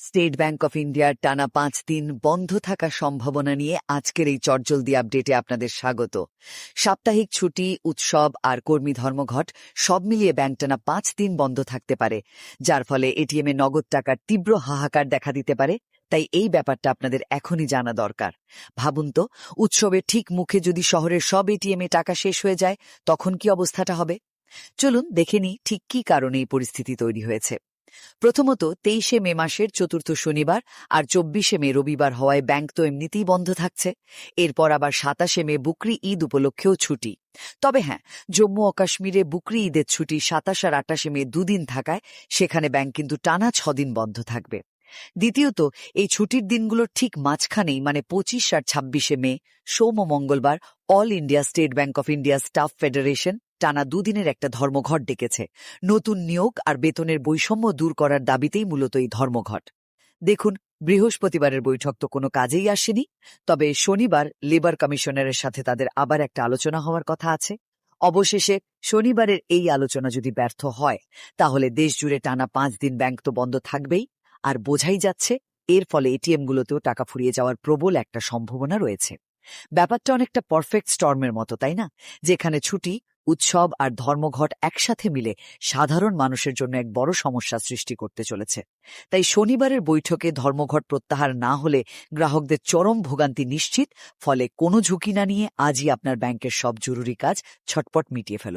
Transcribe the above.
State bank of ইন্ডিয়ার টানা ৫ দিন বন্ধ থাকার সম্ভাবনা নিয়ে আজকের এই চটজলদি আপডেটে আপনাদের স্বাগত। সাপ্তাহিক ছুটি, উৎসব আর কর্মী ধর্মঘট সব মিলিয়ে ব্যাংক টানা ৫ দিন বন্ধ থাকতে পারে, যার ফলে এটিএমে নগদ টাকার তীব্র হাহাকার দেখা দিতে পারে। তাই এই ব্যাপারটা আপনাদের এখনই জানা দরকার। ভাবুন তো, উৎসবের ঠিক মুখে যদি শহরের সব এটিএমে টাকা শেষ হয়ে যায়, তখন কি অবস্থাটা হবে? চলুন দেখে নিই ঠিক কী কারণে এই পরিস্থিতি তৈরি হয়েছে। প্রথমত, ২৩শে মে মাসের চতুর্থ শনিবার আর ২৪শে মে রবিবার হওয়ায় ব্যাংক তো এমনিতেই বন্ধ থাকছে। এরপর আবার ২৭শে মে বকরি ঈদ উপলক্ষেও ছুটি। তবে হ্যাঁ, জম্মু ও কাশ্মীরে বকরি ঈদের ছুটি ২৭ আর ২৮শে মে দুদিন থাকায় সেখানে ব্যাংক কিন্তু টানা ৬ দিন বন্ধ থাকবে। দ্বিতীয়ত, এই ছুটির দিনগুলোর ঠিক মাঝখানেই মানে ২৫ আর ২৬শে মে সোম ও মঙ্গলবার all India state bank of India staff federation টানা দুদিনের একটা ধর্মঘট ডেকেছে। নতুন নিয়োগ আর বেতনের বৈষম্য দূর করার দাবিতেই মূলত এই ধর্মঘট। দেখুন, বৃহস্পতিবারের বৈঠক তো কোনো কাজেই আসেনি, তবে শনিবার লেবার কমিশনারের সাথে তাদের আবার একটা আলোচনা হওয়ার কথা আছে। অবশেষে শনিবারের এই আলোচনা যদি ব্যর্থ হয়, তাহলে দেশজুড়ে টানা ৫ দিন ব্যাংক তো বন্ধ থাকবেই, আর বোঝাই যাচ্ছে এর ফলে এটিএমগুলোতেও টাকা ফুরিয়ে যাওয়ার প্রবল একটা সম্ভাবনা রয়েছে। ব্যাপারটা অনেকটা পারফেক্ট স্টর্মের মতো, তাই না? যেখানে ছুটি, উৎসব আর ধর্মঘট একসাথে মিলে সাধারণ মানুষের জন্য এক বড় সমস্যা সৃষ্টি করতে চলেছে। তাই শনিবারের বৈঠকে ধর্মঘট প্রত্যাহার না হলে গ্রাহকদের চরম ভোগান্তি নিশ্চিত। ফলে কোনো ঝুঁকি না নিয়ে আজই আপনার ব্যাংকের সব জরুরি কাজ ছটপট মিটিয়ে ফেলুন।